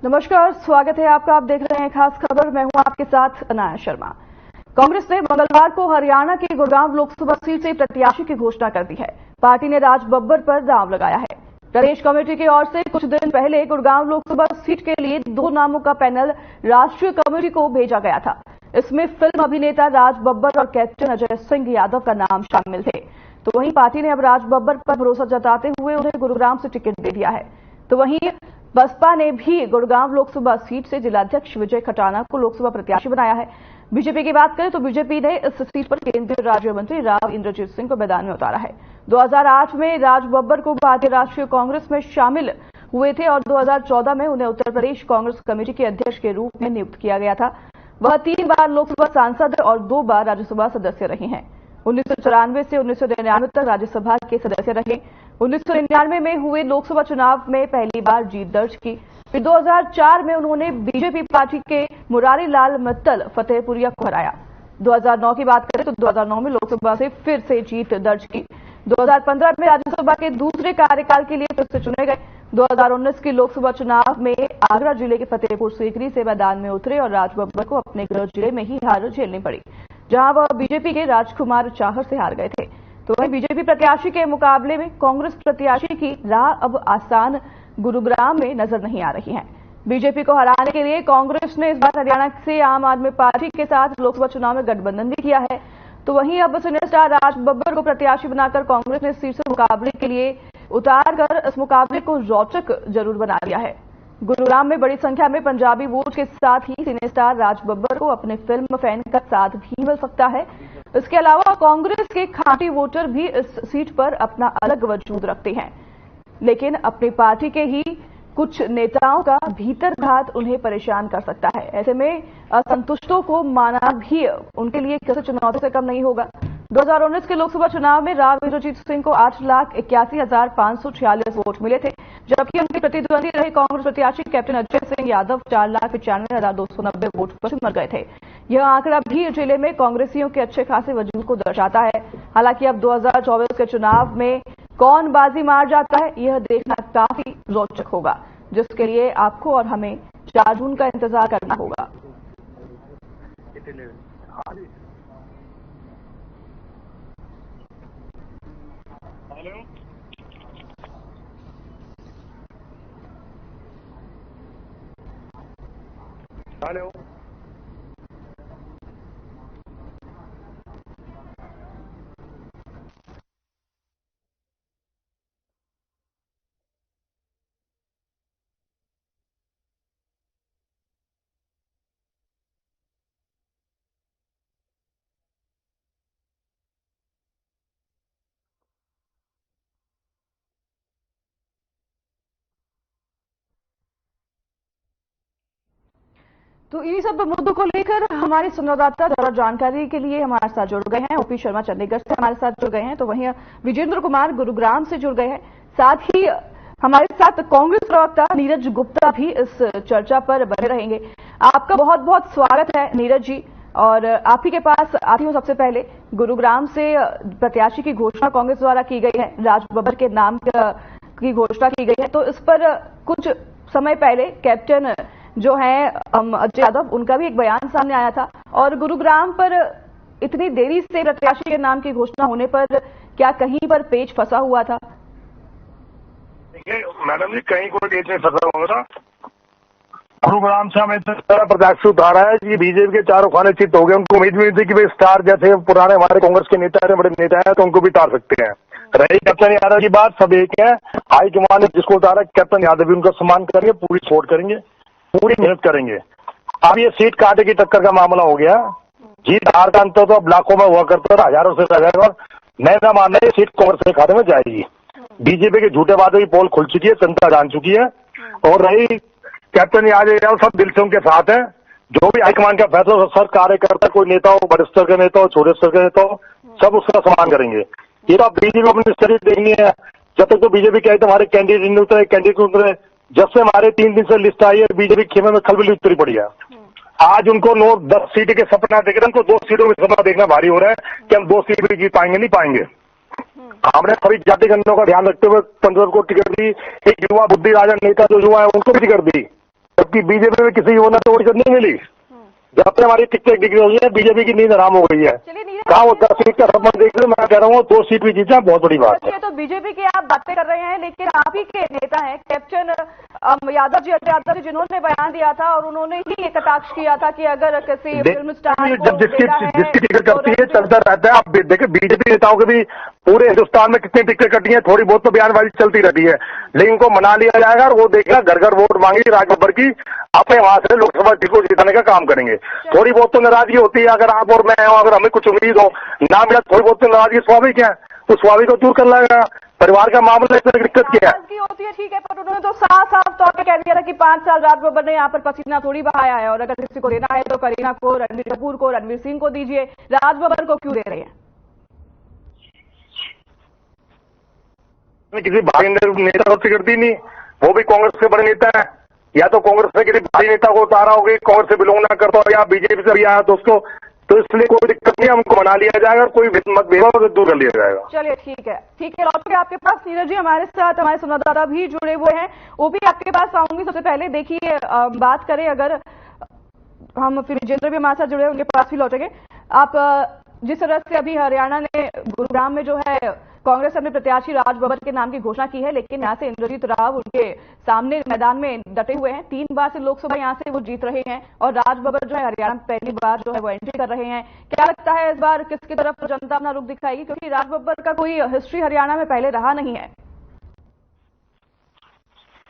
नमस्कार, स्वागत है आपका। आप देख रहे हैं खास खबर। मैं हूं आपके साथ अनाया शर्मा। कांग्रेस ने मंगलवार को हरियाणा की गुड़गांव लोकसभा सीट से प्रत्याशी की घोषणा कर दी है। पार्टी ने राज बब्बर पर दांव लगाया है। प्रदेश कमेटी की ओर से कुछ दिन पहले गुड़गांव लोकसभा सीट के लिए 2 नामों का पैनल राष्ट्रीय कमेटी को भेजा गया था। इसमें फिल्म अभिनेता राज बब्बर और कैप्टन अजय सिंह यादव का नाम शामिल थे। तो वहीं पार्टी ने अब राज बब्बर पर भरोसा जताते हुए उन्हें गुरुग्राम से टिकट दे दिया है। तो वहीं बसपा ने भी गुड़गांव लोकसभा सीट से जिलाध्यक्ष विजय खटाना को लोकसभा प्रत्याशी बनाया है। बीजेपी की बात करें तो बीजेपी ने इस सीट पर केंद्रीय राज्य मंत्री राव इंद्रजीत सिंह को मैदान में उतारा है। 2008 में राज बब्बर को भारतीय राष्ट्रीय कांग्रेस में शामिल हुए थे और 2014 में उन्हें उत्तर प्रदेश कांग्रेस कमेटी के अध्यक्ष के रूप में नियुक्त किया गया था। वह 3 बार लोकसभा सांसद और 2 बार राज्यसभा सदस्य रहे हैं। 1994 से 1999 तक राज्यसभा के सदस्य रहे। 1999 में हुए लोकसभा चुनाव में पहली बार जीत दर्ज की। फिर 2004 में उन्होंने बीजेपी पार्टी के मुरारी लाल मित्तल फतेहपुरिया को हराया। 2009 की बात करें तो 2009 में लोकसभा से फिर से जीत दर्ज की। 2015 में राज्यसभा के दूसरे कार्यकाल के लिए फिर से चुने गए। 2019 के लोकसभा चुनाव में आगरा जिले के फतेहपुर सीकरी से मैदान में उतरे और राज बब्बर को अपने गृह जिले में ही हार झेलनी पड़ी, जहां वह बीजेपी के राजकुमार चाहर से हार गए थे। तो वहीं बीजेपी प्रत्याशी के मुकाबले में कांग्रेस प्रत्याशी की राह अब आसान गुरुग्राम में नजर नहीं आ रही है। बीजेपी को हराने के लिए कांग्रेस ने इस बार हरियाणा से आम आदमी पार्टी के साथ लोकसभा चुनाव में गठबंधन भी किया है। तो वहीं अब सिने स्टार राज बब्बर को प्रत्याशी बनाकर कांग्रेस ने सीट से मुकाबले के लिए उतारकर इस मुकाबले को रोचक जरूर बना दिया है। गुरुग्राम में बड़ी संख्या में पंजाबी वोट के साथ ही सिने स्टार राज बब्बर को अपने फिल्म फैन का साथ भी मिल सकता है। इसके अलावा कांग्रेस के खांटी वोटर भी इस सीट पर अपना अलग वजूद रखते हैं, लेकिन अपनी पार्टी के ही कुछ नेताओं का भीतरघात उन्हें परेशान कर सकता है। ऐसे में असंतुष्टों को माना भी उनके लिए किसी चुनौती से कम नहीं होगा। 2019 के लोकसभा चुनाव में राव इंद्रजीत सिंह को 8,81,546 वोट मिले थे, जबकि उनके प्रतिद्वंदी रहे कांग्रेस प्रत्याशी कैप्टन अजय सिंह यादव 4,95,290 वोट पर सिमर गए थे। यह आंकड़ा भी जिले में कांग्रेसियों के अच्छे खासे वजूद को दर्शाता है। हालांकि अब 2024 के चुनाव में कौन बाजी मार जाता है, यह देखना काफी रोचक होगा, जिसके लिए आपको और हमें 4 जून का इंतजार करना होगा। हेलो। तो इन्हीं सब मुद्दों को लेकर हमारे संवाददाता ज्यादा जानकारी के लिए हमारे साथ जुड़ गए हैं। ओपी शर्मा चंडीगढ़ से हमारे साथ जुड़ गए हैं, तो वहीं विजेंद्र कुमार गुरुग्राम से जुड़ गए हैं। साथ ही हमारे साथ कांग्रेस प्रवक्ता नीरज गुप्ता भी इस चर्चा पर बने रहेंगे। आपका बहुत बहुत स्वागत है नीरज जी, और आप ही के पास आती हूँ। सबसे पहले गुरुग्राम से प्रत्याशी की घोषणा कांग्रेस द्वारा की गई है, राज बब्बर के नाम की घोषणा की गई है। तो इस पर कुछ समय पहले कैप्टन जो है अजय यादव, उनका भी एक बयान सामने आया था, और गुरुग्राम पर इतनी देरी से प्रत्याशी के नाम की घोषणा होने पर क्या कहीं पर पेच फंसा हुआ था? मैडम जी, कहीं कोई पेच नहीं फंसा हुआ था। गुरुग्राम से हमें प्रत्याशी उतारा है कि बीजेपी के 4 खाने चित हो गए। उनको उम्मीद भी नहीं थी कि भाई स्टार जैसे पुराने हमारे कांग्रेस के नेता है, बड़े नेता है, तो उनको भी उतार सकते हैं। रही कैप्टन यादव की बात, सब एक है। हाईकमान ने जिसको उतारा कैप्टन यादव भी उनका सम्मान करेंगे, पूरी सपोर्ट करेंगे, पूरी मेहनत करेंगे। अब ये सीट कांटे की टक्कर का मामला हो गया। जीत हार का अंतर तो अब लाखों में हुआ करता है, हजारों से रहेगा। मैं ना मानना ये सीट कांग्रेस के खाते में जाएगी। बीजेपी के झूठे वादों की पोल खुल चुकी है, जनता जान चुकी है। और रही कैप्टन यादव, सब दिल से उनके साथ है। जो भी हाईकमान का फैसला सर कार्यकर्ता, कोई नेता हो, बड़े स्तर का नेता हो, छोटे स्तर का नेता हो, सब उसका सम्मान करेंगे। ये तो अब बीजेपी अपनी स्थिति देखनी है। जब तक तो बीजेपी कहे तो हमारे कैंडिडेट नहीं उतरे, कैंडिडेट उतरे। जब से हमारे 3 दिन से लिस्ट आई है, बीजेपी खेमे में खलबली उतरी पड़ी है। आज उनको 9-10 सीट के सपना देख रहे हैं, उनको 2 सीटों में सपना देखना भारी हो रहा है कि हम 2 सीट भी जीत पाएंगे, नहीं पाएंगे। हमने सभी जाति गणना का ध्यान रखते हुए पंजाब को टिकट दी। एक युवा बुद्धि राजा नेता जो युवा है उनको भी टिकट दी। जबकि बीजेपी में किसी युवा को टिकट नहीं मिली। जब से हमारी टिकट डिग्री हुई है, बीजेपी की नींद हराम हो गई है। कहा वो 10 सीट का सपना देख लो, मैं कह रहा हूँ 2 सीट भी जीतना बहुत बड़ी बात है। तो बीजेपी की आप बातें कर रहे हैं, लेकिन आप ही के नेता हैं कैप्टन यादव जी, अजय यादव जी, जिन्होंने बयान दिया था और उन्होंने ही ये कटाक्ष किया था कि अगर किसी फिल्म स्टार जब जिसकी टिकट कटती है चलता रहता है। आप देखिए बीजेपी नेताओं के भी पूरे हिंदुस्तान में कितनी टिकट कटी है, थोड़ी बहुत तो बयानबाजी चलती रहती है, लेकिन उनको मना लिया जाएगा और वो देखना घर घर वोट मांगी राज बब्बर की, अपने वहां से लोकसभा सीट को जिताने का काम करेंगे। थोड़ी बहुत तो नाराजगी होती है, अगर आप और मैं हो, अगर हमें कुछ उम्मीद हो ना मिला, थोड़ी बहुत तो नाराजगी स्वाभाविक है, तो स्वाभाविक को दूर कर लाएगा। परिवार का मामला इसमें दिक्कत क्या है? होती है, ठीक है, पर उन्होंने तो साफ साफ तौर पर कह दिया था कि 5 साल राज बब्बर ने यहाँ पर पसीना थोड़ी बहाया है, और अगर किसी को देना है तो करीना को, रणबीर कपूर को, रणवीर सिंह को दीजिए, राज बब्बर को क्यों दे रहे हैं? किसी भारी नेता को टिकट दी नहीं, वो भी कांग्रेस के बड़े नेता है, या तो कांग्रेस से किसी भारी नेता को उतारा होगी, कांग्रेस से बिलोंग ना करता हो, या बीजेपी से भी आया दोस्तों, तो इसलिए कोई दिक्कत नहीं, हमको मना लिया जाएगा और कोई मतभेद दूर कर लिया जाएगा। चलिए ठीक है, लौट के आपके पास नीरज जी हमारे साथ, हमारे संवाददाता भी जुड़े हुए हैं, वो भी आपके पास आऊंगी। सबसे पहले देखिए, बात करें अगर हम, फिर विजेंद्र भी हमारे साथ जुड़े, उनके पास भी लौटेंगे। आप जिस तरह से अभी हरियाणा ने गुरुग्राम में जो है कांग्रेस अपने प्रत्याशी राज बब्बर के नाम की घोषणा की है, लेकिन यहाँ से इंद्रजीत राव उनके सामने मैदान में डटे हुए हैं। 3 बार से लोकसभा यहाँ से वो जीत रहे हैं और राज बब्बर जो है हरियाणा में पहली बार जो है वो एंट्री कर रहे हैं। क्या लगता है इस बार किसकी तरफ जनता अपना रुख दिखाएगी, क्योंकि राज बब्बर का कोई हिस्ट्री हरियाणा में पहले रहा नहीं है?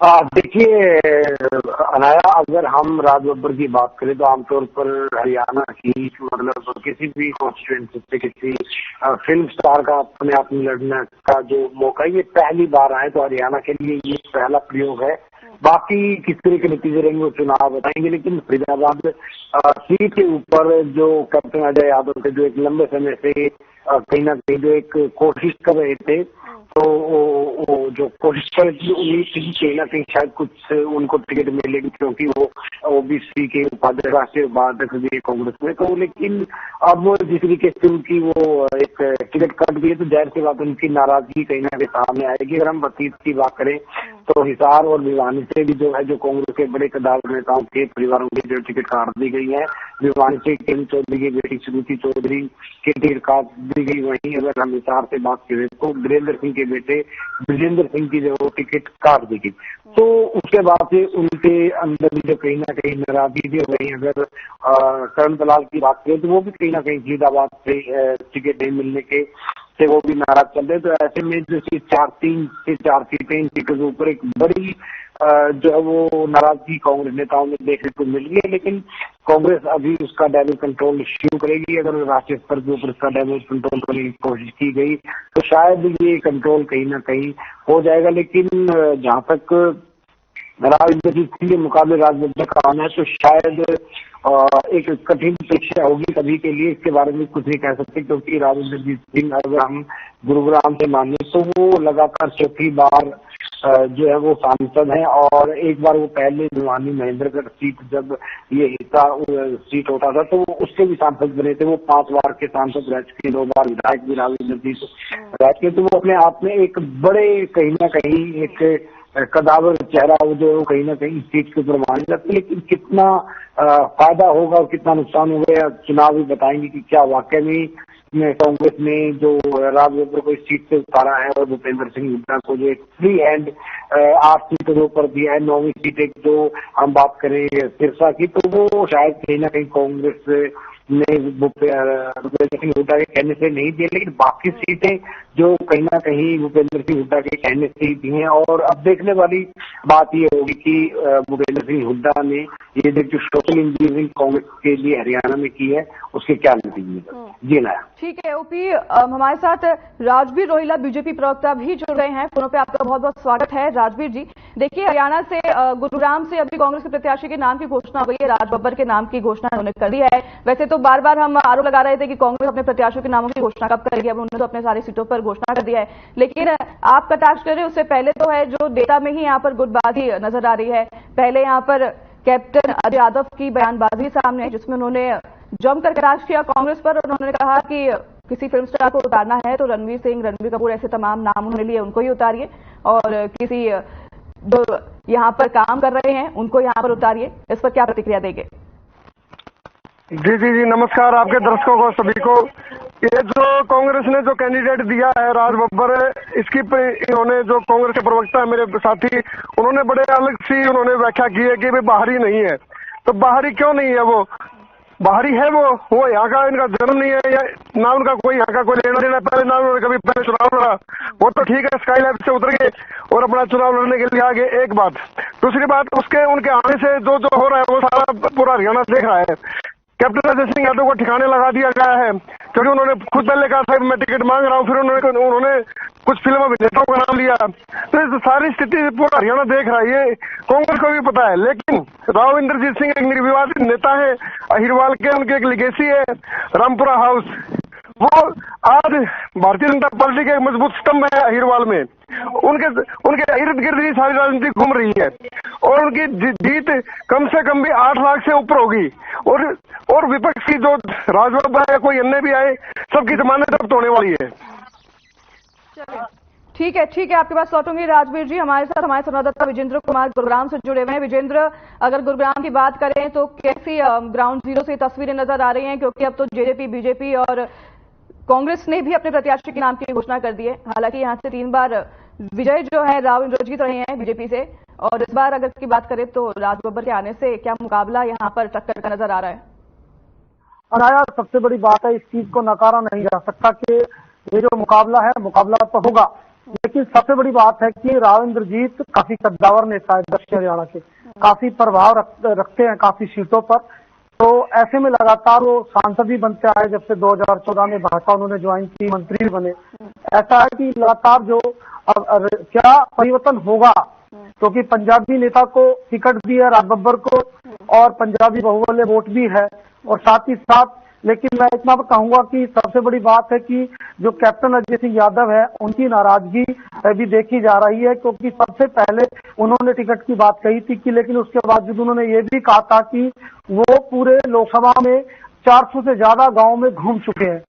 देखिए अनाया, अगर हम राज बब्बर की बात करें तो आमतौर पर हरियाणा की मतलब किसी भी कॉन्स्टिट्यूएंसी से किसी फिल्म स्टार का अपने आप में लड़ने का जो मौका है, ये पहली बार आए, तो हरियाणा के लिए ये पहला प्रयोग है। बाकी किस तरह के नतीजे रहेंगे वो चुनाव बताएंगे, लेकिन फरीदाबाद सीट के ऊपर जो कैप्टन अजय यादव थे, जो एक लंबे समय से कहीं ना कहीं जो एक कोशिश कर रहे थे, तो वो जो कोशिश कर रही उम्मीद थी कहीं ना कहीं शायद कुछ उनको टिकट मिलेगी, क्योंकि वो ओबीसी के उपाध्यक्ष, राष्ट्रीय उपाध्यक्ष भी कांग्रेस में, तो लेकिन अब वो जिस तरीके से उनकी वो एक टिकट कट गई, तो जाहिर सी बात उनकी नाराजगी कहीं ना कहीं सामने आएगी। अगर हम अतीत की बात करें तो हिसार और भिवानी से भी जो है, जो कांग्रेस के बड़े कदावर नेताओं के परिवारों की जो टिकट काट दी गई है, भिवानी से किरण चौधरी की बेटी श्रुति चौधरी की टिकट काट दी गई। वहीं अगर हम हिसार से बात करें तो वीरेंद्र सिंह के बेटे विजेंद्र सिंह की जो टिकट काट दी गई, तो उसके बाद से उनके अंदर भी जो कहीं ना कहीं नाराजगी भी हो गई। अगर करण दलाल की बात करें तो वो भी कहीं ना कहीं फरीदाबाद से टिकट नहीं मिलने के से वो भी नाराज चल रहे। तो ऐसे में जो 3 से 4 सीटें इन टिकट के ऊपर एक बड़ी जो है वो नाराजगी कांग्रेस नेताओं में देखने को मिल रही है, लेकिन कांग्रेस अभी उसका डैमेज कंट्रोल शुरू करेगी। अगर राष्ट्रीय स्तर के ऊपर उसका डैमेज कंट्रोल करने की कोशिश की गई तो शायद ये कंट्रोल कहीं ना कहीं हो जाएगा, लेकिन जहां तक राजनीतिक के मुकाबले राज बब्बर का आना है, तो शायद एक कठिन परीक्षा होगी सभी के लिए। इसके बारे में कुछ नहीं कह सकते, क्योंकि राजेंद्रजीत सिंह अगर हम गुरुग्राम से माने तो वो लगातार 4थी बार जो है वो सांसद हैं, और एक बार वो पहले भिवानी महेंद्रगढ़ सीट जब ये हिस्सा सीट होता था तो उससे भी सांसद बने थे। वो 5 बार के सांसद रह चुके, 2 बार विधायक भी राजेंद्रजीत रह चुके, तो वो अपने आप में एक बड़े कहीं ना कहीं एक कदावर चेहरा वो जो कहीं ना कहीं सीट के ऊपर मानी जाती है। लेकिन कितना फायदा होगा और कितना नुकसान होगा चुनाव भी बताएंगे कि क्या वाकई में कांग्रेस ने जो राज बब्बर को इस सीट से उतारा है और भूपेंद्र सिंह हुड्डा को जो एक फ्री हैंड 8 सीटों के ऊपर दिया है, 9वीं सीट एक जो हम बात करें सिरसा की, तो वो शायद कहीं ना कहीं कांग्रेस ने भूपेंद्र सिंह हुड्डा के कहने से नहीं दिए, लेकिन बाकी सीटें जो कहीं ना कहीं भूपेंद्र सिंह हुड्डा के कहने से ही दी हैं। और अब देखने वाली बात ये होगी कि भूपेंद्र सिंह हुड्डा ने ये जो सोशल इंजीनियरिंग कांग्रेस के लिए हरियाणा में की है उसके क्या नतीजे जी लाया। ठीक है ओपी, हमारे साथ राजबीर रोहिला बीजेपी प्रवक्ता भी जुड़ रहे हैं फोनों पे। आपका बहुत बहुत स्वागत है राजबीर जी। देखिए हरियाणा से गुरुग्राम से अभी कांग्रेस के प्रत्याशी के नाम की घोषणा हो गई है, राज बब्बर के नाम की घोषणा उन्होंने कर दी है। वैसे तो बार बार हम आरोप लगा रहे थे कि कांग्रेस अपने प्रत्याशियों के नामों की घोषणा कब करेगी, अब उन्होंने तो अपने सारी सीटों पर घोषणा कर दिया है। लेकिन आप कटाक्ष कर रहे हैं उससे पहले तो है जो डेटा में ही यहाँ पर गुटबाजी नजर आ रही है। पहले यहाँ पर कैप्टन अजय यादव की बयानबाजी सामने है जिसमें उन्होंने जमकर कटाक्ष किया कांग्रेस पर। उन्होंने कहा कि किसी फिल्म स्टार को उतारना है तो रणवीर सिंह, रणबीर कपूर ऐसे तमाम नाम उन्होंने लिए, उनको ही उतारिए। और किसी जो यहाँ पर काम कर रहे हैं उनको यहाँ पर उतारिए, इस पर क्या प्रतिक्रिया देंगे? जी, नमस्कार आपके दर्शकों को सभी को। ये जो कांग्रेस ने जो कैंडिडेट दिया है राज बब्बर, इसकी इन्होंने जो कांग्रेस के प्रवक्ता है मेरे साथी, उन्होंने बड़े अलग सी उन्होंने व्याख्या की है कि वे बाहरी नहीं है। तो बाहरी क्यों नहीं है? वो बाहरी है, वो यहाँ का इनका जन्म नहीं है, या ना उनका कोई यहाँ का कोई लेना देना, पहले ना उन्होंने कभी पहले चुनाव लड़ा, वो तो ठीक है, स्काई लैब से उतर गए और अपना चुनाव लड़ने के लिए आगे। एक बात, दूसरी बात, उनके आने से जो हो रहा है वो सारा पूरा हरियाणा देख रहा है। कैप्टन अजय सिंह यादव को ठिकाने लगा दिया गया है, क्योंकि उन्होंने खुद पहले कहा था मैं टिकट मांग रहा हूं, फिर उन्होंने कुछ फिल्म अभिनेताओं का नाम लिया। तो इस सारी स्थिति पूरा हरियाणा देख रहा है, ये कांग्रेस को भी पता है। लेकिन राव इंद्रजीत सिंह एक निर्विवादित नेता है, अहिरवाल के उनके एक लिगेसी है, रामपुरा हाउस, वो आज भारतीय जनता पार्टी के मजबूत स्तंभ है अहिरवाल में। उनके इर्द गिर्द ही सारी राजनीति घूम रही है और उनकी जीत कम से कम भी 8 लाख से ऊपर होगी। और विपक्ष की जो राजबब्बर है, कोई अन्य भी आए, सबकी जमानत जब्त होने वाली है। ठीक है, आपके पास लौटूंगी। राजवीर जी हमारे साथ हमारे संवाददाता विजेंद्र कुमार गुरुग्राम से जुड़े हुए हैं। विजेंद्र, अगर गुरुग्राम की बात करें तो कैसी ग्राउंड जीरो से तस्वीरें नजर आ रही हैं? क्योंकि अब तो जेजेपी, बीजेपी और कांग्रेस ने भी अपने प्रत्याशी के नाम की घोषणा कर दी है। हालांकि यहाँ से 3 बार विजय जो है राव इंद्रजीत रहे हैं बीजेपी से, और इस बार अगर की बात करें तो राज बब्बर के आने से क्या मुकाबला यहाँ पर टक्कर का नजर आ रहा है? अनाया, सबसे बड़ी बात है, इस चीज को नकारा नहीं जा सकता कि ये जो मुकाबला है, मुकाबला तो होगा, लेकिन सबसे बड़ी बात है कि राव इंद्रजीत काफी कद्दावर नेता है, दक्षिण हरियाणा के काफी प्रभाव रखते हैं काफी सीटों पर। तो ऐसे में लगातार वो सांसद भी बनते आए, जब से 2014 में भाजपा उन्होंने ज्वाइन की, मंत्री भी बने। ऐसा है कि लगातार जो क्या परिवर्तन होगा, क्योंकि पंजाबी नेता को टिकट दी है राज बब्बर को, और पंजाबी बहुबल्य वोट भी है, और साथ ही साथ, लेकिन मैं इतना कहूंगा कि सबसे बड़ी बात है कि जो कैप्टन अजय सिंह यादव है, उनकी नाराजगी भी देखी जा रही है, क्योंकि सबसे पहले उन्होंने टिकट की बात कही थी कि, लेकिन उसके बावजूद उन्होंने ये भी कहा था कि वो पूरे लोकसभा में 400 से ज्यादा गांव में घूम चुके हैं,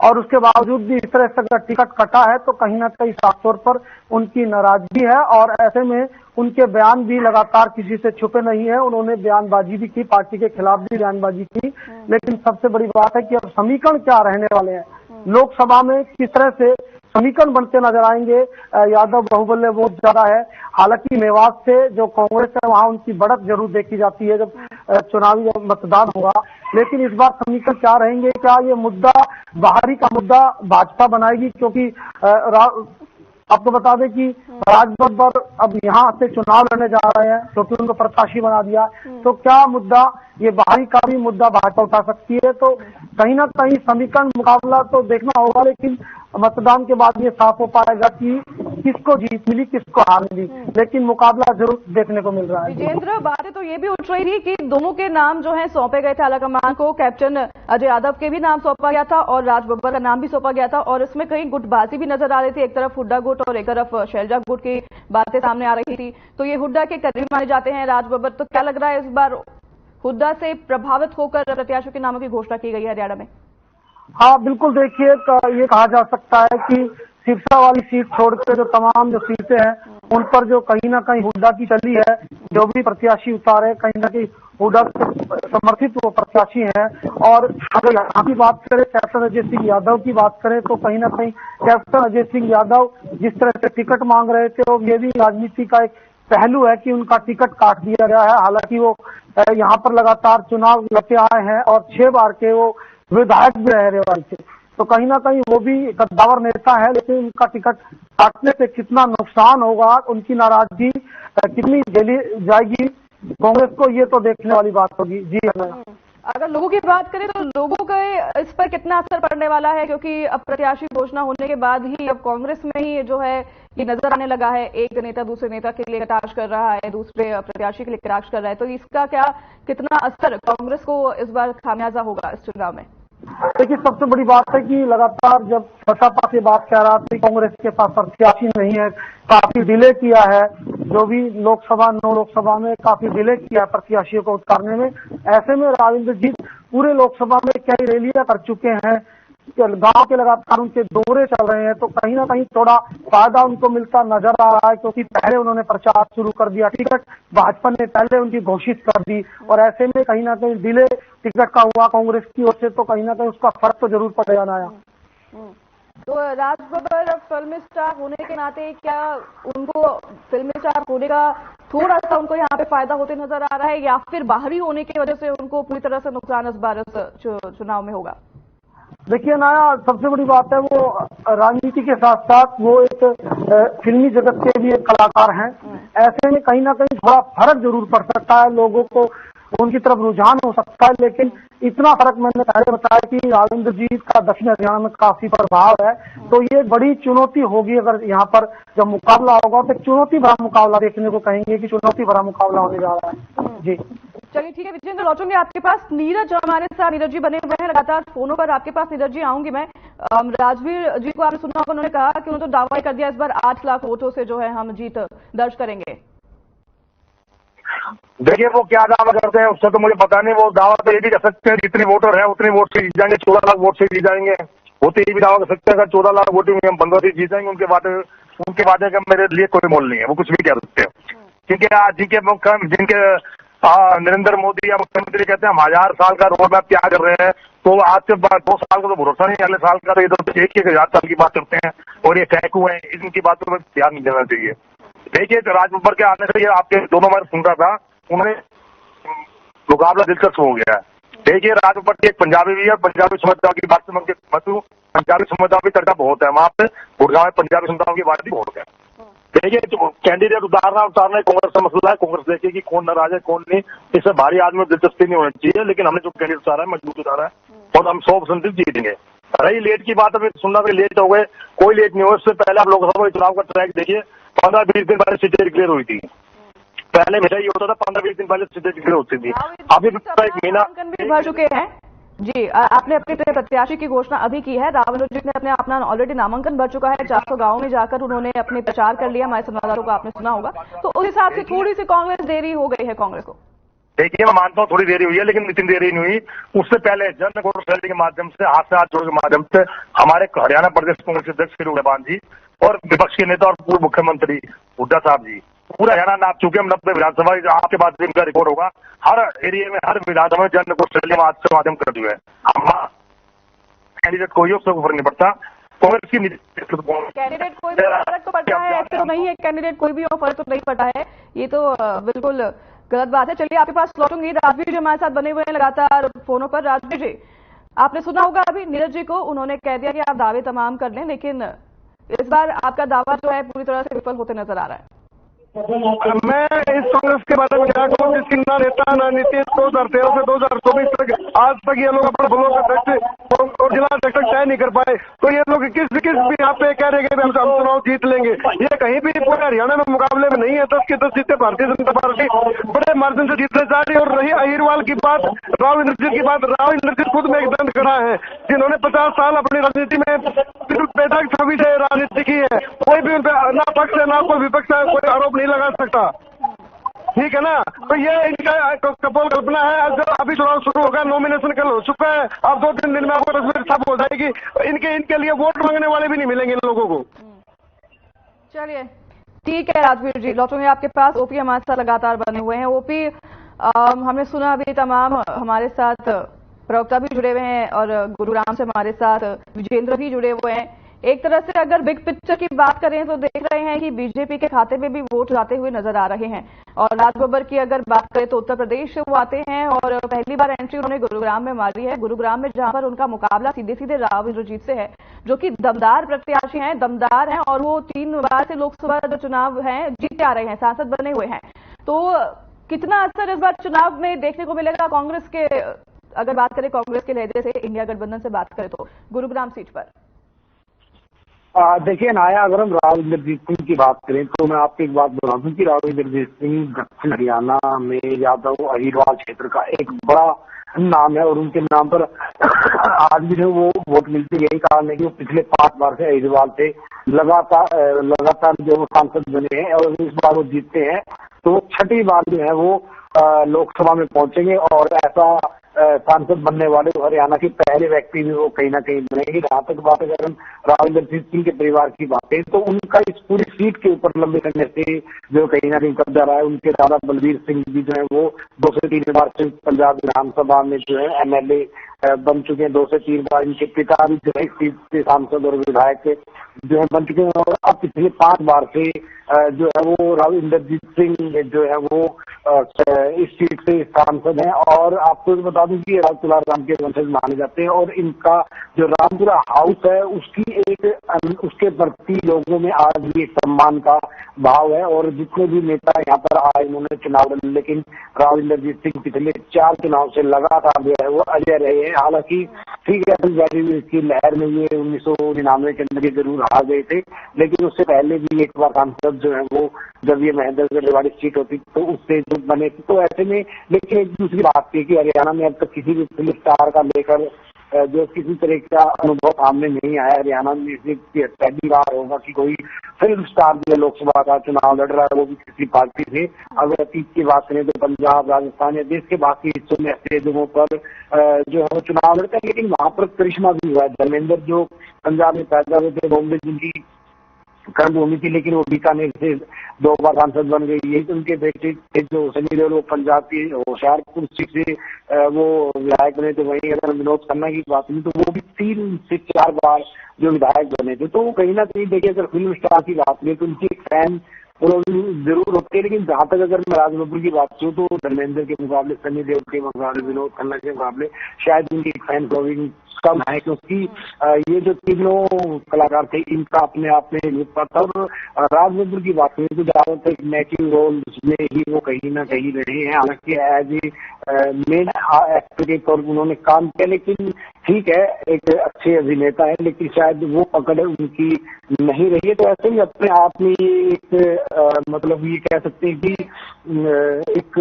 और उसके बावजूद भी इस तरह से अगर टिकट कटा है तो कहीं ना कहीं साफ तौर पर उनकी नाराजगी है। और ऐसे में उनके बयान भी लगातार किसी से छुपे नहीं है, उन्होंने बयानबाजी भी की, पार्टी के खिलाफ भी बयानबाजी की। लेकिन सबसे बड़ी बात है कि अब समीकरण क्या रहने वाले हैं, लोकसभा में किस तरह से समीकरण बनते नजर आएंगे। यादव बहुबल्य वोट ज्यादा है, हालांकि मेवात से जो कांग्रेस है वहां उनकी बढ़त जरूर देखी जाती है जब चुनावी मतदान होगा। लेकिन इस बार समीकरण क्या रहेंगे, क्या ये मुद्दा बाहरी का मुद्दा भाजपा बनाएगी? क्योंकि आपको बता दें कि राज बब्बर अब यहाँ से चुनाव लड़ने जा रहे हैं, क्योंकि उनको प्रत्याशी बना दिया। तो क्या मुद्दा ये बाहरी का भी मुद्दा भाजपा उठा सकती है? तो कहीं ना कहीं समीकरण मुकाबला तो देखना होगा, लेकिन मतदान के बाद ये साफ हो पाएगा कि किसको जीत मिली, किसको हार मिली, लेकिन मुकाबला जरूर देखने को मिल रहा है। विजेंद्र, बातें तो ये भी उठ रही थी कि दोनों के नाम जो है सौंपे गए थे आलाकमान को, कैप्टन अजय यादव के भी नाम सौंपा गया था और राज बब्बर का नाम भी सौंपा गया था, और इसमें कहीं गुटबाजी भी नजर आ रही थी, एक तरफ हुड्डा गुट और एक तरफ शैलजा गुट की बातें सामने आ रही थी। तो ये हुड्डा के करीब माने जाते हैं राज बब्बर, तो क्या लग रहा है इस बार हुड्डा से प्रभावित होकर प्रत्याशियों के नामों की घोषणा की गई है हरियाणा में? हाँ बिल्कुल, देखिए ये कहा जा सकता है कि सिरसा वाली सीट छोड़कर जो तमाम जो सीटें हैं उन पर जो कहीं ना कहीं हुड्डा की चली है, जो भी प्रत्याशी उतारे कहीं ना कहीं हुड्डा समर्थित वो प्रत्याशी हैं। और अगर यहाँ की बात करें, कैप्टन अजय सिंह यादव की बात करें, तो कहीं ना कहीं कैप्टन अजय सिंह यादव जिस तरह से टिकट मांग रहे थे, वो ये भी राजनीति का एक पहलू है कि उनका टिकट काट दिया गया है। हालांकि वो यहाँ पर लगातार चुनाव लड़ते आए हैं और 6 बार के वो विधायक भी रहे रेवाड़ी से, तो कहीं ना कहीं वो भी कद्दावर नेता है। लेकिन उनका टिकट काटने से कितना नुकसान होगा, उनकी नाराजगी कितनी झेली जाएगी कांग्रेस को, ये तो देखने वाली बात होगी। जी अगर लोगों की बात करें तो लोगों का इस पर कितना असर पड़ने वाला है, क्योंकि अब प्रत्याशी घोषणा होने के बाद ही अब कांग्रेस में ही जो है ये नजर आने लगा है, एक नेता दूसरे नेता के लिए कटाक्ष कर रहा है, दूसरे प्रत्याशी के लिए कटाक्ष कर रहा है। तो इसका क्या कितना असर कांग्रेस को इस बार खामियाजा होगा इस चुनाव में? देखिए, सबसे बड़ी बात है कि लगातार जब सपा से बात कह रहा था, कांग्रेस के पास प्रत्याशी नहीं है, काफी डिले किया है, जो भी लोकसभा 9 लोकसभा में काफी डिले किया है प्रत्याशियों को उतारने में। ऐसे में राव इंद्रजीत पूरे लोकसभा में कई रैलियां कर चुके हैं, गांव के लगातार उनके दौरे चल रहे हैं, तो कहीं ना कहीं थोड़ा फायदा उनको मिलता नजर आ रहा है, क्योंकि पहले उन्होंने प्रचार शुरू कर दिया, टिकट भाजपा ने पहले उनकी घोषित कर दी, और ऐसे में कहीं ना कहीं डिले टिकट का हुआ कांग्रेस की ओर से, तो कहीं ना कहीं उसका फर्क तो जरूर पड़ेगा नाया। तो राज बब्बर फिल्मी स्टार होने के नाते क्या उनको फिल्मी स्टार होने का थोड़ा सा उनको यहाँ पे फायदा होते नजर आ रहा है, या फिर बाहरी होने की वजह से उनको पूरी तरह से नुकसान इस बार चुनाव में होगा? देखिए नाया, सबसे बड़ी बात है वो राजनीति के साथ साथ वो एक फिल्मी जगत के भी एक कलाकार हैं। ऐसे में कहीं ना कहीं थोड़ा फर्क जरूर पड़ सकता है, लोगों को उनकी तरफ रुझान हो सकता है, लेकिन इतना फर्क मैंने पहले बताया कि राविंद्र जी का दक्षिण हरियाणा में काफी प्रभाव है, तो ये बड़ी चुनौती होगी। अगर यहाँ पर जब मुकाबला होगा तो चुनौती भरा मुकाबला देखने को कहेंगे कि चुनौती भरा मुकाबला होने जा रहा है। जी चलिए ठीक है विजेंद्र, लौटूंगे आपके पास। नीरज हमारे साथ, नीरज जी बने हुए हैं लगातार फोनों पर आपके पास। नीरज जी आऊंगी मैं। राजवीर जी को आपने सुना होगा, उन्होंने कहा कि उन्होंने तो दावा कर दिया इस बार 8 लाख वोटों से जो है हम जीत दर्ज करेंगे। देखिए वो क्या दावा करते हैं उससे तो मुझे पता नहीं। वो दावा तो ये भी कर सकते हैं जितने वोटर हैं उतने वोट से जीत जाएंगे, 14 लाख वोट से जीत जाएंगे। वो तो ये भी दावा कर सकते हैं अगर 14 लाख वोटिंग में हम 15 से जीत जाएंगे, उनके वादे का मेरे लिए कोई मोल नहीं है, वो कुछ भी कह सकते हैं। क्योंकि आज जिनके नरेंद्र मोदी या मुख्यमंत्री कहते हैं हम 1000 साल का रोड मैप क्या कर रहे हैं, तो आज से 2 साल का तो भरोसा नहीं, अगले साल का तो इधर 1000 साल की बात करते हैं और ये फेंकू है, इनकी बातों में ध्यान नहीं देना चाहिए। देखिए तो राज बब्बर के आने से ये आपके दोनों बार सुन रहा था, उन्होंने मुकाबला दिलचस्प हो गया है। देखिए राज बब्बर की एक पंजाबी भी है, पंजाबी समुदाय की बात समझ के पंजाबी समुदाय की चर्चा बहुत है वहां पे, गुड़गांव में पंजाबी समुदाय की बात भी बहुत है। देखिए जो कैंडिडेट उतारना कांग्रेस का मसला है, कांग्रेस देखेगी कौन नाराज है कौन नहीं, इससे भारी आदमी दिलचस्पी नहीं होनी चाहिए। लेकिन हमने जो कैंडिडेट उतारा है मजबूत उतारा है और हम 100% जीतेंगे। रही लेट की बात, अभी सुनना भी लेट हो गए, कोई लेट नहीं हो। इससे पहले आप लोकसभा चुनाव का ट्रैक देखिए, 15-20 दिन पहले सीटें डिक्लेयर हुई थी। पहले मेरा ये होता था 15-20 दिन पहले सीटें डिक्लेयर होती थी, अभी एक महीना भर चुके हैं। जी आपने अपने प्रत्याशी की घोषणा अभी की है। रावलजीत ने अपना ऑलरेडी नामांकन भर चुका है, 400 गांवों में जाकर उन्होंने अपने प्रचार कर लिया, हमारे संवाददाताओं को आपने सुना होगा। तो उस हिसाब से थोड़ी सी कांग्रेस देरी हो गई है कांग्रेस को। देखिए मैं मानता हूँ थोड़ी देरी हुई है, लेकिन इतनी देरी नहीं हुई। उससे पहले जन आक्रोश रैली के माध्यम से, हाथ से हाथ जोड़ के माध्यम से हमारे हरियाणा प्रदेश कांग्रेस अध्यक्ष फिरोज रहमान जी और विपक्ष के नेता और पूर्व मुख्यमंत्री हुड्डा साहब जी पूरा हरियाणा नाप चुके। हम 90 विधानसभा, आपके पास इनका रिकॉर्ड होगा, हर एरिया में हर विधानसभा में जन आक्रोश रैली से माध्यम कर दिए हैं। कैंडिडेट कोई हो, उससे फर्क नहीं पड़ता। कांग्रेस की कैंडिडेट कोई भी फर्क तो पड़ता है, ऐसे तो नहीं है कैंडिडेट कोई भी हो फर्क तो नहीं पड़ता है, ये तो बिल्कुल गलत बात है। चलिए आपके पास लौटूंगी। राजवीर जी हमारे साथ बने हुए हैं लगातार फोनों पर। राजवीर जी आपने सुना होगा अभी नीरज जी को, उन्होंने कह दिया कि आप दावे तमाम कर लें, लेकिन इस बार आपका दावा जो है पूरी तरह से विफल होते नजर आ रहा है। मैं इस कांग्रेस के बारे में क्या कहूँ, जिसकी ना नेता ना नीति 2013 से 2024 तक आज तक ये लोग अपना ब्लॉक अध्यक्ष और जिला अध्यक्ष तय नहीं कर पाए, तो ये लोग किस भी यहाँ पे कह रहे हैं हम चुनाव जीत लेंगे। ये कहीं भी पूरे हरियाणा में मुकाबले में नहीं है। 10 की 10 सीटें भारतीय जनता पार्टी बड़े मार्जिन से जीतने जा रही है। और रही अहिरवाल की बात, राव इंद्रजीत की बात, राव इंद्रजीत खुद में एक दंड खड़ा है, जिन्होंने 50 साल अपनी राजनीति में बिल्कुल पैदा छवि से राजनीति की है। कोई भी उन पर ना पक्ष है ना कोई विपक्ष है, कोई आरोप नहीं लगा सकता, ठीक है ना। तो ये इनका कपोल कल्पना है। अभी चुनाव शुरू होगा, नॉमिनेशन कल हो चुका है, अब 2-3 दिन में आपको तस्वीर साफ हो जाएगी। इनके लिए वोट मांगने वाले भी नहीं मिलेंगे इन लोगों को। चलिए ठीक है राजवीर जी, लौटूंगे आपके पास। ओपी हमारे साथ लगातार बने हुए हैं। ओपी हमने सुना अभी तमाम हमारे साथ प्रवक्ता भी जुड़े हुए हैं और गुरुग्राम से हमारे साथ विजेंद्र भी जुड़े हुए हैं। एक तरह से अगर बिग पिक्चर की बात करें तो देख रहे हैं कि बीजेपी के खाते में भी वोट जाते हुए नजर आ रहे हैं। और राज बब्बर की अगर बात करें तो उत्तर प्रदेश से वो आते हैं और पहली बार एंट्री उन्होंने गुरुग्राम में मारी है। गुरुग्राम में जहां पर उनका मुकाबला सीधे सीधे राव इंद्रजीत से है, जो कि दमदार प्रत्याशी हैं, दमदार हैं और वो 3 बार से लोकसभा जो चुनाव है जीते आ रहे हैं, सांसद बने हुए हैं। तो कितना असर इस बार चुनाव में देखने को मिलेगा कांग्रेस के, अगर बात करें कांग्रेस के लहजे से, इंडिया गठबंधन से बात करें तो गुरुग्राम सीट पर? देखिए नाया, अगर हम राव इंद्रजीत सिंह की बात करें तो मैं आपको एक बात बता दूं कि राव इंद्रजीत सिंह दक्षिण हरियाणा में यादव अहिरवाल क्षेत्र का एक बड़ा नाम है और उनके नाम पर आज भी जो वो वोट मिलती है। यही कारण है कि वो पिछले 5 बार से अहिरवाल से लगातार जो वो सांसद बने हैं और इस बार वो जीतते हैं, तो 6ठी बार जो है वो लोकसभा में पहुंचेंगे। और ऐसा सांसद बनने वाले हरियाणा के पहले व्यक्ति भी वो कहीं ना कहीं बनेंगे। जहां तक बात अगर हम राविंदरजीत सिंह के परिवार की बात करें तो उनका इस पूरी सीट के ऊपर लंबे समय से जो कहीं ना कहीं कब्जा रहा है। उनके दादा बलबीर सिंह भी जो है वो 2 से 3 बार से पंजाब विधानसभा में जो है MLA बन चुके हैं। 2 से 3 बार इनके पिता भी जो है सीट से सांसद और विधायक जो है बन चुके हैं और अब पिछले 5 बार से जो है वो राविंदरजीत सिंह जो है वो इस सीट से सांसद हैं। और आपको बता दूं कि राव तुलार राम के वंशज माने जाते हैं और इनका जो रामपुरा हाउस है उसके प्रति लोगों में आज भी एक सम्मान का भाव है। और जितने भी नेता यहाँ पर आए उन्होंने चुनाव लड़े, लेकिन राविंदरजीत सिंह पिछले 4 चुनाव से लगातार जो है वो अजय रहे हैं। हालांकि ठीक है की लहर में ये 1999 के अंदर जरूर हार गए थे, लेकिन उससे पहले भी एक बार सांसद जो है वो जब ये महेंद्रगढ़ रेवाड़ी सीट होती तो उससे जो बने थे। तो ऐसे में लेकिन एक दूसरी बात थी कि हरियाणा में अब तक किसी भी फिल्म स्टार का लेकर जो किसी तरह का अनुभव सामने नहीं आया। हरियाणा में पहली बार होगा कि कोई फिल्म स्टार जो लोकसभा का चुनाव लड़ रहा है वो भी किसी पार्टी से। अगर अतीत की बात करें तो पंजाब, राजस्थान या देश के बाकी हिस्सों में ऐसे जगहों पर जो है वो चुनाव लड़ते हैं, लेकिन वहां पर करिश्मा भी हुआ है। धर्मेंद्र जो पंजाब में पैदा हुए थे, बॉम्बे जिनकी कर्मभूमि थी, लेकिन वो बीकानेर से 2 बार सांसद बन गई। यही तो उनके बेटे थे जो सनी देओल, वो पंजाब की होशियारपुर सीट से वो विधायक बने थे। वहीं अगर विनोद खन्ना की बात करें तो वो भी 3 से 4 बार जो विधायक बने थे। तो कहीं ना कहीं देखिए अगर फिल्म स्टार की बात करें तो उनकी एक फैन जरूर होते हैं, लेकिन जहां तक अगर मैं राज बब्बर की बात करूं तो धर्मेंद्र के मुकाबले, सनी देओल के मुकाबले, विनोद खन्ना के मुकाबले शायद उनकी फैन फॉलोइंग कम है, क्योंकि ये जो तीनों कलाकार थे इनका अपने आप में लुत्फ था। और राज बब्बर की बात करें तो ज्यादातर नेगेटिव रोल में ही वो कहीं ना कहीं रहे हैं। हालांकि एज ए मेन एक्टर के तौर पर उन्होंने काम किया, लेकिन ठीक है एक अच्छे अभिनेता है, लेकिन शायद वो पकड़ उनकी नहीं रही है। तो ऐसे ही अपने आप में एक मतलब ये कह सकते हैं कि एक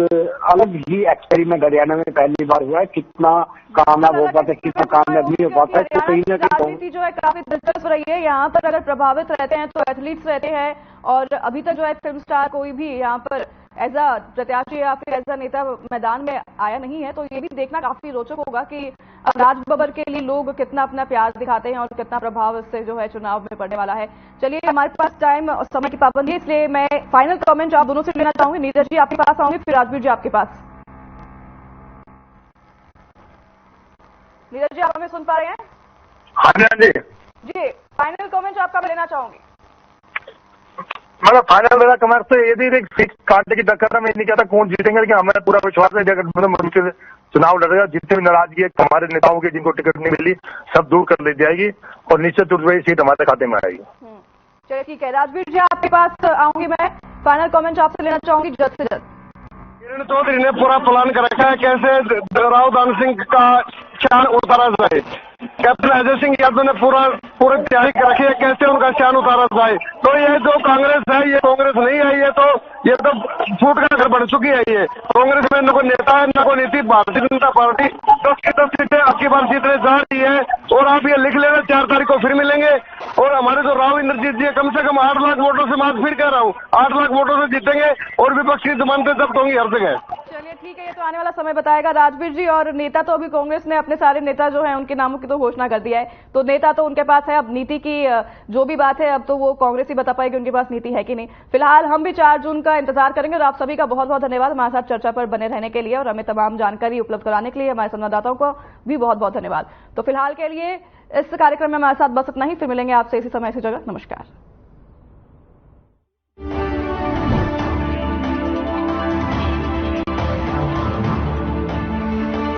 अलग ही एक्सपेरिमेंट हरियाणा में पहली बार हुआ है। कितना कामयाब हो पाता है, कितना कामयाब नहीं हो पाता है, तो कहीं ना कहीं राजनीति जो है काफी दिलचस्प रही है। यहाँ पर अगर प्रभावित रहते हैं तो एथलीट्स रहते हैं, और अभी तक जो है फिल्म स्टार कोई भी यहाँ पर एज अ प्रत्याशी या फिर एज अ नेता मैदान में आया नहीं है। तो ये भी देखना काफी रोचक होगा कि राज बब्बर के लिए लोग कितना अपना प्यार दिखाते हैं और कितना प्रभाव इससे जो है चुनाव में पड़ने वाला है। चलिए, हमारे पास टाइम और समय की पाबंदी है, इसलिए मैं फाइनल कमेंट आप दोनों से लेना चाहूंगी। नीरज जी आपके पास आऊंगी, फिर राजवीर जी आपके पास। नीरज जी, आप हमें सुन पा रहे हैं? हाँ जी जी, फाइनल कमेंट आपका मैं लेना चाहूंगी। मतलब फाइनल मेरा कमेंट तो ये भी सीट काटने की टक्कर है। मैं नहीं कहता कौन जीतेंगे, लेकिन हमें पूरा विश्वास है कि चुनाव लड़ेगा। जितने भी नाराजगी है हमारे नेताओं की, जिनको टिकट नहीं मिली, सब दूर कर ली जाएगी और निश्चित रूप से सीट हमारे खाते में आएगी। चलिए ठीक है, राजवीर जी आपके पास आऊंगी मैं। फाइनल कमेंट आपसे लेना चाहूंगी जल्द से जल्द। किरण चौधरी ने पूरा प्लान कर रखा है कैसे राव दान सिंह का शान उतारा जाए। कैप्टन अजय सिंह यादव ने पूरी तैयारी कर रखी है कैसे उनका शान उतारा जाए। तो ये जो कांग्रेस है, ये कांग्रेस नहीं आई है तो ये तो फूट का घर बन चुकी है। ये कांग्रेस में न कोई नेता है न कोई नीति। भारतीय जनता पार्टी 10 की 10 सीटें आपकी बार जीतने जा रही है। और आप ये लिख लेना, 4 तारीख को फिर मिलेंगे। और हमारे जो राविंदरजीत जी कम से कम 8 लाख वोटों से, मैं फिर कह रहा हूँ 8 लाख वोटों से जीतेंगे और विपक्ष की जमानतें जब्त होंगी हर जगह। चलिए ठीक है, ये तो आने वाला समय बताएगा। राजवीर जी, और नेता तो अभी कांग्रेस ने अपने सारे नेता जो हैं उनके नामों की तो घोषणा कर दिया है, तो नेता तो उनके पास है। अब नीति की जो भी बात है अब तो वो कांग्रेस ही बता पाएगी उनके पास नीति है कि नहीं। फिलहाल हम भी 4 जून का इंतजार करेंगे। और आप सभी का बहुत बहुत धन्यवाद हमारे साथ चर्चा पर बने रहने के लिए और हमें तमाम जानकारी उपलब्ध कराने के लिए। हमारे संवाददाताओं को भी बहुत बहुत धन्यवाद। तो फिलहाल के लिए इस कार्यक्रम में हमारे साथ बस इतना ही। फिर मिलेंगे आपसे इसी समय इसी जगह। नमस्कार।